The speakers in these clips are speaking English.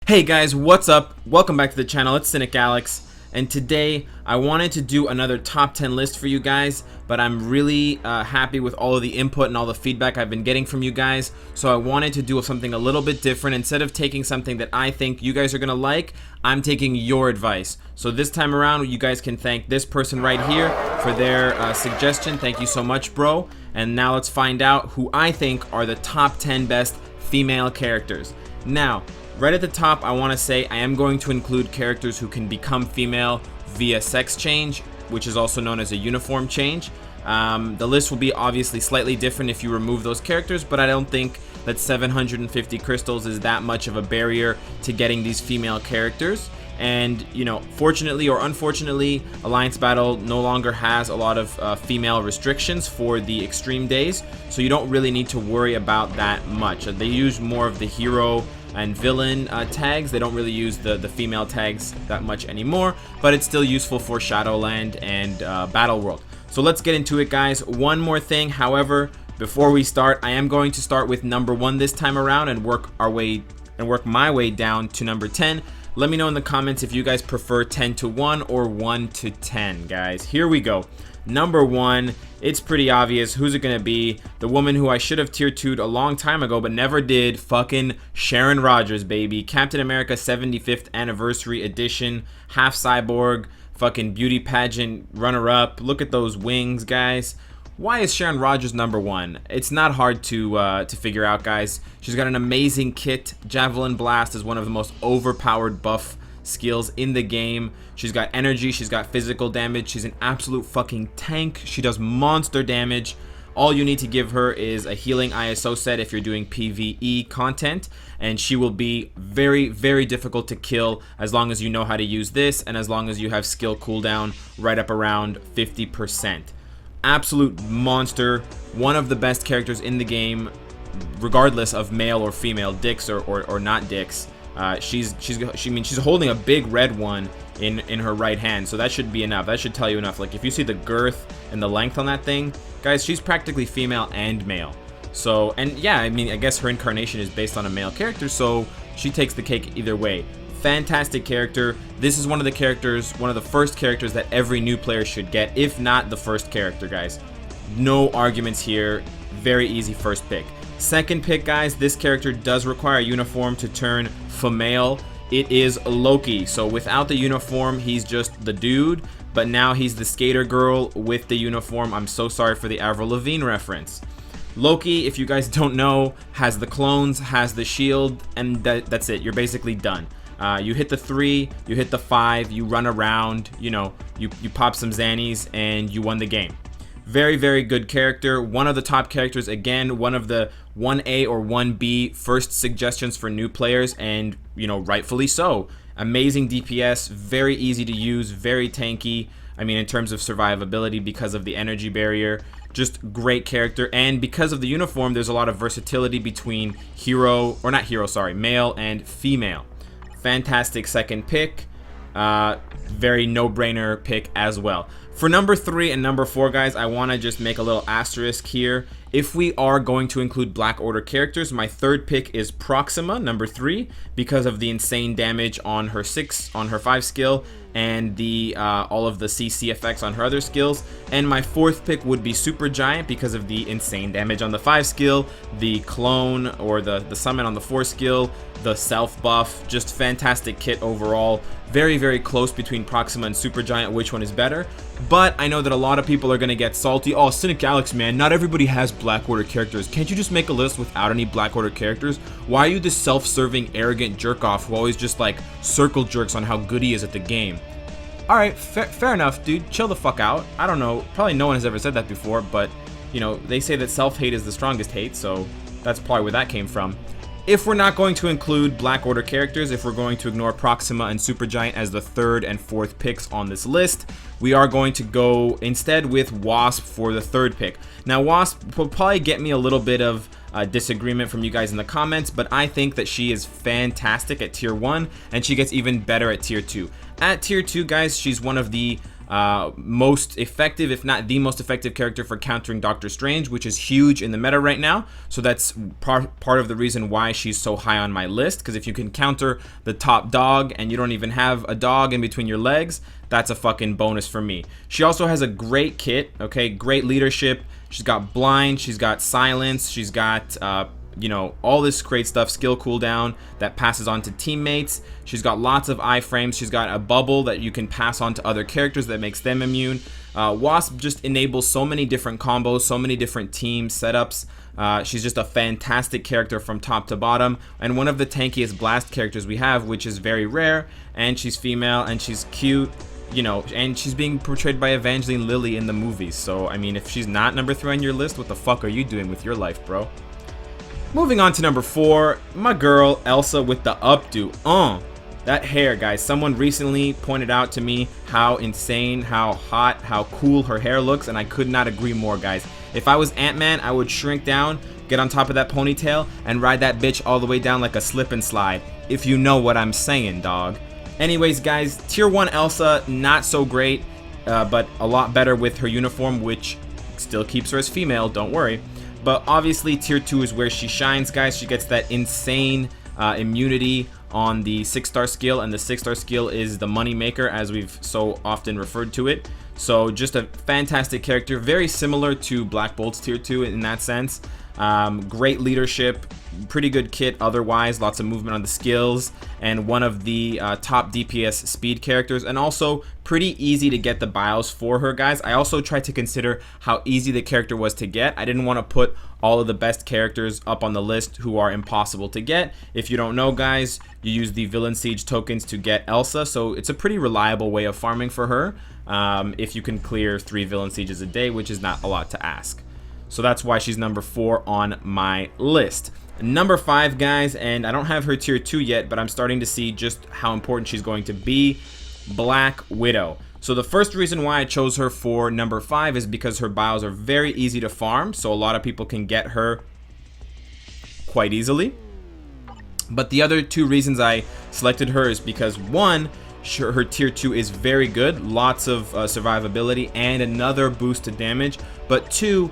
Hey guys, what's up? Welcome back to the channel. It's Cynicalex, and today I wanted to do another top 10 list for you guys, but I'm really happy with all of the input and all the feedback I've been getting from you guys, so I wanted to do something a little bit different. Instead of taking something that I think you guys are gonna like, I'm taking your advice. So this time around, you guys can thank this person right here for their suggestion. Thank you so much, bro. And now let's find out who I think are the top 10 best female characters. Now, right at the top, I want to say I am going to include characters who can become female via sex change, which is also known as a uniform change. The list will be obviously slightly different if you remove those characters, but I don't think that 750 crystals is that much of a barrier to getting these female characters. And, you know, fortunately or unfortunately, Alliance Battle no longer has a lot of female restrictions for the extreme days, so you don't really need to worry about that much. They use more of the hero and villain tags. They don't really use the female tags that much anymore, but it's still useful for Shadowland and Battle World. So let's get into it, guys. One more thing, however, before we start, I am going to start with number 1 this time around and work my way down to number 10. Let me know in the comments if you guys prefer 10 to 1 or 1 to 10, guys. Here we go. Number 1, it's pretty obvious. Who's it gonna be? The woman who I should have tier 2'd a long time ago but never did. Fucking Sharon Rogers, baby. Captain America 75th Anniversary Edition. Half cyborg. Fucking beauty pageant runner-up. Look at those wings, guys. Why is Sharon Rogers number 1? It's not hard to figure out, guys. She's got an amazing kit. Javelin Blast is one of the most overpowered buff skills in the game. She's got energy, she's got physical damage, she's an absolute fucking tank. She does monster damage. All you need to give her is a healing ISO set if you're doing PvE content, and she will be very, very difficult to kill as long as you know how to use this and as long as you have skill cooldown right up around 50%. Absolute monster, one of the best characters in the game, regardless of male or female, dicks or not dicks. She's holding a big red one in her right hand, so that should be enough. That should tell you enough. Like, if you see the girth and the length on that thing, guys, she's practically female and male. So, and yeah, I mean, I guess her incarnation is based on a male character, so she takes the cake either way. Fantastic character. This is one of the first characters that every new player should get, if not the first character, guys. No arguments here. Very easy first pick. Second pick, guys, this character does require a uniform to turn female. It is Loki. So without the uniform, he's just the dude, but now he's the skater girl with the uniform. I'm so sorry for the Avril Lavigne reference. Loki, if you guys don't know, has the clones, has the shield, and that's it. You're basically done. You hit the 3, you hit the 5, you run around, you know, you pop some Xannies, and you won the game. Very, very good character. One of the top characters, again, one of the 1A or 1B first suggestions for new players, and, you know, rightfully so. Amazing DPS, very easy to use, very tanky. I mean, in terms of survivability because of the energy barrier. Just great character, and because of the uniform, there's a lot of versatility between male and female. Fantastic second pick. Very no-brainer pick as well. For number 3 and number 4, guys, I want to just make a little asterisk here. If we are going to include Black Order characters, my third pick is Proxima, number 3, because of the insane damage on her 5 skill, and the all of the CC effects on her other skills. And my fourth pick would be Supergiant because of the insane damage on the 5 skill, the clone or the summon on the 4 skill, the self buff. Just fantastic kit overall. Very, very close between Proxima and Supergiant, which one is better. But I know that a lot of people are going to get salty. Oh, Cynicalex, man, not everybody has Black Order characters. Can't you just make a list without any Black Order characters? Why are you this self-serving, arrogant jerk-off who always just, like, circle jerks on how good he is at the game? Alright, fair enough, dude. Chill the fuck out. I don't know. Probably no one has ever said that before, but, you know, they say that self-hate is the strongest hate, so that's probably where that came from. If we're not going to include Black Order characters, if we're going to ignore Proxima and Supergiant as the 3rd and 4th picks on this list, we are going to go instead with Wasp for the 3rd pick. Now, Wasp will probably get me a little bit of disagreement from you guys in the comments, but I think that she is fantastic at tier 1, and she gets even better at tier 2. At tier 2, guys, she's one of the most effective, if not the most effective character for countering Doctor Strange, which is huge in the meta right now. So that's part of the reason why she's so high on my list, because if you can counter the top dog and you don't even have a dog in between your legs, that's a fucking bonus for me. She also has a great kit, okay, great leadership. She's got blind, she's got silence, she's got you know, all this great stuff, skill cooldown that passes on to teammates. She's got lots of iframes. She's got a bubble that you can pass on to other characters that makes them immune. Wasp just enables so many different combos, so many different team setups. She's just a fantastic character from top to bottom, and one of the tankiest blast characters we have, which is very rare. And she's female and she's cute, you know, and she's being portrayed by Evangeline Lilly in the movies. So I mean, if she's not number 3 on your list, what the fuck are you doing with your life, bro? Moving on to number 4, my girl Elsa with the updo. That hair, guys. Someone recently pointed out to me how insane, how hot, how cool her hair looks, and I could not agree more, guys. If I was Ant-Man, I would shrink down, get on top of that ponytail, and ride that bitch all the way down like a slip and slide. If you know what I'm saying, dog. Anyways, guys, tier 1 Elsa, not so great, but a lot better with her uniform, which still keeps her as female, don't worry. But obviously tier 2 is where she shines, guys. She gets that insane immunity on the 6-star skill, and the 6-star skill is the money maker, as we've so often referred to it. So just a fantastic character, very similar to Black Bolt's tier 2 in that sense. Great leadership, pretty good kit otherwise, lots of movement on the skills, and one of the top DPS speed characters, and also pretty easy to get the bios for her, guys. I also tried to consider how easy the character was to get. I didn't want to put all of the best characters up on the list who are impossible to get. If you don't know, guys, you use the Villain Siege tokens to get Elsa, so it's a pretty reliable way of farming for her, if you can clear 3 Villain Sieges a day, which is not a lot to ask. So that's why she's number 4 on my list. Number 5, guys, and I don't have her tier 2 yet, but I'm starting to see just how important she's going to be, Black Widow. So the first reason why I chose her for number 5 is because her bios are very easy to farm, so a lot of people can get her quite easily. But the other 2 reasons I selected her is because, 1, her tier 2 is very good, lots of survivability and another boost to damage, but 2,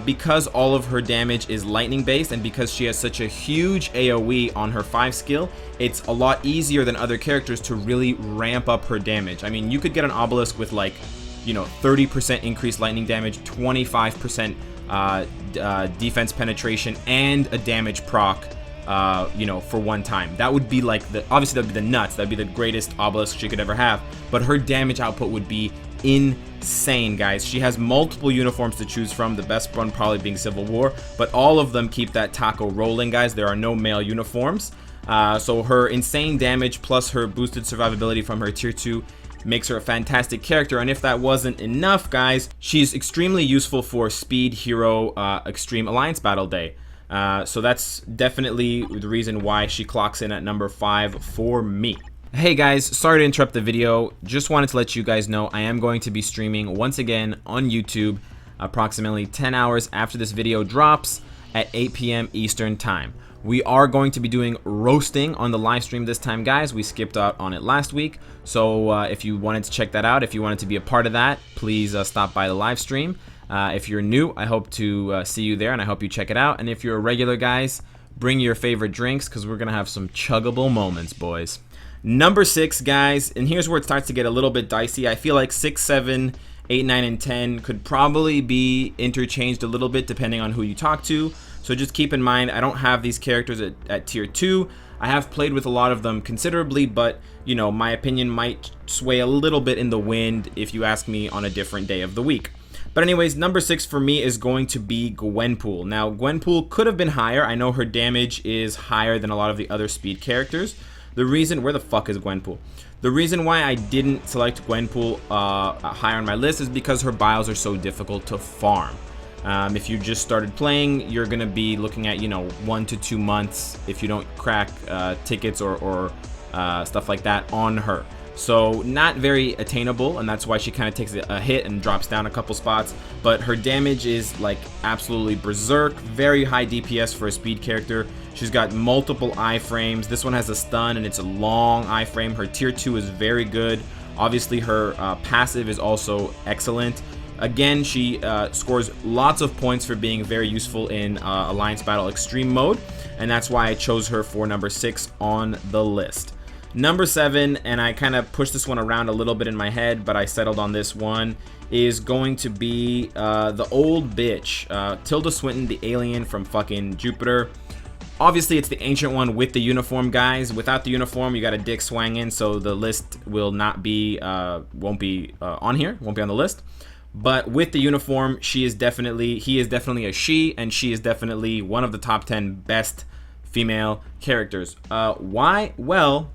because all of her damage is lightning based, and because she has such a huge AoE on her 5 skill, it's a lot easier than other characters to really ramp up her damage. I mean, you could get an obelisk with, like, you know, 30% increased lightning damage, 25% defense penetration, and a damage proc, you know, for one time. That would be like obviously that would be the nuts, that'd be the greatest obelisk she could ever have, but her damage output would be insane, guys. She has multiple uniforms to choose from, the best one probably being Civil War, but all of them keep that taco rolling, guys. There are no male uniforms, so her insane damage plus her boosted survivability from her tier 2 makes her a fantastic character. And if that wasn't enough, guys, she's extremely useful for Speed Hero Extreme Alliance Battle Day. So that's definitely the reason why she clocks in at number 5 for me. Hey guys, sorry to interrupt the video. Just wanted to let you guys know I am going to be streaming once again on YouTube approximately 10 hours after this video drops at 8 p.m. Eastern time. We are going to be doing roasting on the live stream this time, guys. We skipped out on it last week, so if you wanted to check that out, if you wanted to be a part of that, please stop by the live stream. If you're new, I hope to see you there, and I hope you check it out. And if you're a regular, guys, bring your favorite drinks, because we're gonna have some chuggable moments, boys. Number 6, guys, and here's where it starts to get a little bit dicey. I feel like 6, 7, 8, 9, and 10 could probably be interchanged a little bit depending on who you talk to. So just keep in mind, I don't have these characters at tier 2. I have played with a lot of them considerably, but, you know, my opinion might sway a little bit in the wind if you ask me on a different day of the week. But anyways, number 6 for me is going to be Gwenpool. Now, Gwenpool could have been higher. I know her damage is higher than a lot of the other speed characters. The reason, where the fuck is Gwenpool? The reason why I didn't select Gwenpool higher on my list is because her bios are so difficult to farm. If you just started playing, you're gonna be looking at, you know, 1 to 2 months if you don't crack tickets or stuff like that on her. So not very attainable, and that's why she kind of takes a hit and drops down a couple spots. But her damage is like absolutely berserk, very high DPS for a speed character. She's got multiple iframes. This one has a stun and it's a long iframe. Her tier 2 is very good. Obviously, her passive is also excellent. Again, she scores lots of points for being very useful in Alliance Battle Extreme mode, and that's why I chose her for number 6 on the list. Number 7, and I kind of pushed this one around a little bit in my head, but I settled on this one, is going to be the old bitch, Tilda Swinton, the alien from fucking Jupiter. Obviously, it's the ancient one with the uniform, guys. Without the uniform, you got a dick swangin', so the list will not be, won't be on here, won't be on the list. But with the uniform, he is definitely a she, and she is definitely one of the top 10 best female characters. Why? Well,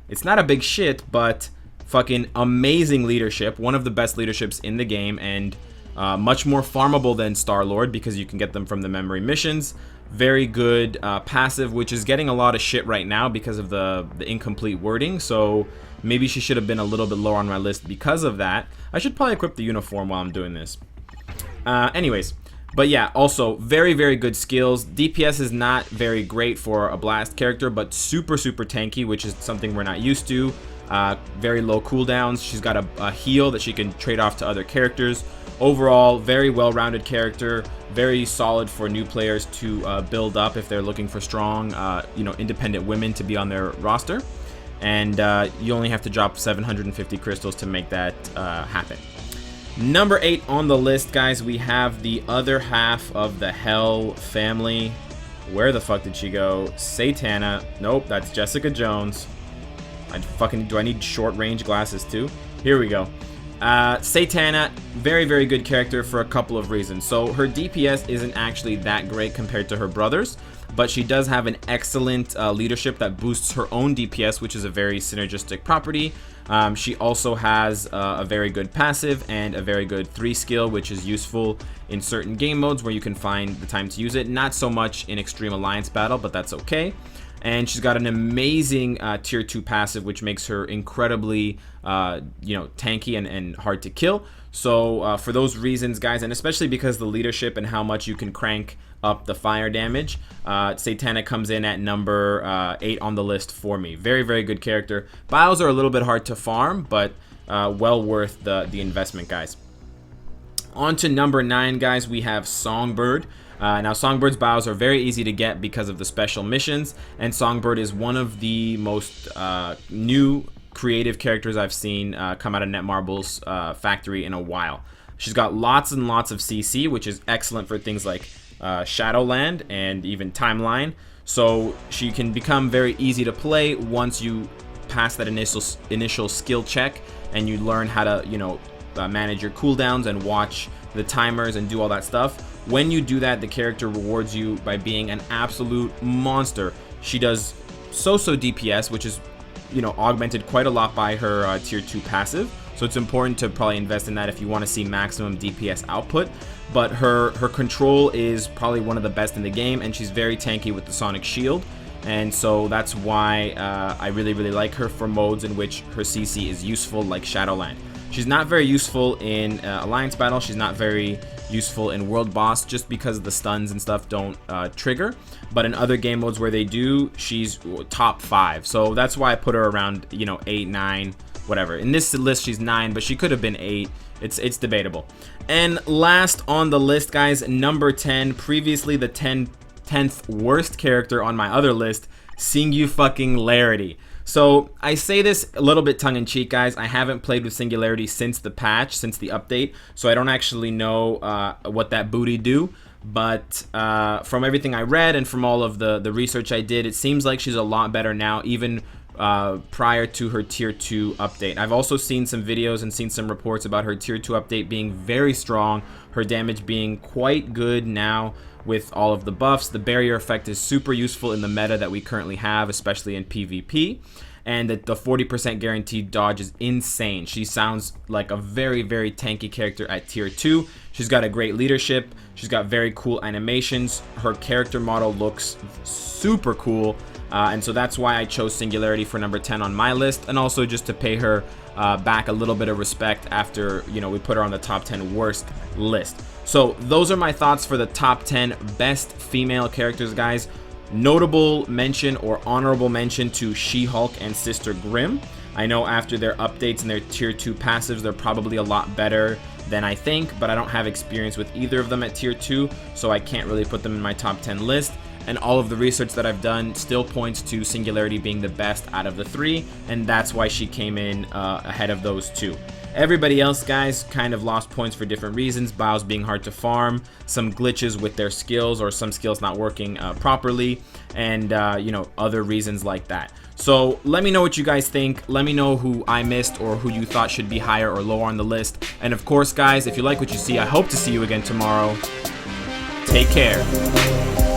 it's not a big shit, but fucking amazing leadership. One of the best leaderships in the game, and much more farmable than Star-Lord because you can get them from the memory missions. Very good passive, which is getting a lot of shit right now because of the incomplete wording. So maybe she should have been a little bit lower on my list because of that. I should probably equip the uniform while I'm doing this. Anyways. But yeah, also very, very good skills. DPS is not very great for a blast character, but super, super tanky, which is something we're not used to. Very low cooldowns. She's got a heal that she can trade off to other characters. Overall, very well-rounded character. Very solid for new players to build up if they're looking for strong, independent women to be on their roster. And you only have to drop 750 crystals to make that happen. Number 8 on the list, guys, we have the other half of the Hell family. Where the fuck did she go? Satana. Nope, that's Jessica Jones. Do I need short range glasses too? Here we go. Satana, very, very good character for a couple of reasons. So her DPS isn't actually that great compared to her brothers, but she does have an excellent leadership that boosts her own DPS, which is a very synergistic property. She also has a very good passive and a very good 3 skill, which is useful in certain game modes where you can find the time to use it. Not so much in Extreme Alliance Battle, but that's okay. And she's got an amazing tier 2 passive, which makes her incredibly tanky and hard to kill. So for those reasons, guys, and especially because the leadership and how much you can crank up the fire damage, Satana comes in at number 8 on the list for me. Very, very good character. Bios are a little bit hard to farm, but well worth the investment, guys. On to number 9, guys, we have Songbird. Now, Songbird's bios are very easy to get because of the special missions, and Songbird is one of the most new creative characters I've seen come out of Netmarble's factory in a while. She's got lots and lots of CC, which is excellent for things like Shadowland and even Timeline. So she can become very easy to play once you pass that initial skill check and you learn how to, manage your cooldowns and watch the timers and do all that stuff. When you do that, the character rewards you by being an absolute monster. She does so-so DPS, which is, augmented quite a lot by her tier 2 passive. So it's important to probably invest in that if you want to see maximum DPS output. But her control is probably one of the best in the game, and she's very tanky with the Sonic Shield. And so that's why I really, really like her for modes in which her CC is useful, like Shadowland. She's not very useful in Alliance Battle. She's not very useful in World Boss just because the stuns and stuff don't trigger. But in other game modes where they do, she's top 5. So that's why I put her around, 8, 9, whatever. In this list, she's 9, but she could have been 8. It's debatable. And last on the list, guys, number 10, previously the 10th worst character on my other list, Singularity. So I say this a little bit tongue-in-cheek, guys. I haven't played with Singularity since the patch, since the update, so I don't actually know what that booty do. But from everything I read and from all of the research I did, it seems like she's a lot better now, even prior to her tier 2 update. I've also seen some videos and seen some reports about her tier 2 update being very strong, her damage being quite good now with all of the buffs. The barrier effect is super useful in the meta that we currently have, especially in PvP. And the 40% guaranteed dodge is insane. She sounds like a very, very tanky character at tier 2. She's got a great leadership. She's got very cool animations. Her character model looks super cool. And so that's why I chose Singularity for number 10 on my list. And also just to pay her back a little bit of respect after, we put her on the top 10 worst list. So those are my thoughts for the top 10 best female characters, guys. Notable mention or honorable mention to She-Hulk and Sister Grimm. I know after their updates and their tier 2 passives, they're probably a lot better than I think, but I don't have experience with either of them at tier 2, so I can't really put them in my top 10 list. And all of the research that I've done still points to Singularity being the best out of the 3, and that's why she came in ahead of those 2. Everybody else, guys, kind of lost points for different reasons. Bios being hard to farm, some glitches with their skills, or some skills not working properly, and you know, other reasons like that. So let me know what you guys think. Let me know who I missed or who you thought should be higher or lower on the list. And of course, guys, if you like what you see, I hope to see you again tomorrow. Take care.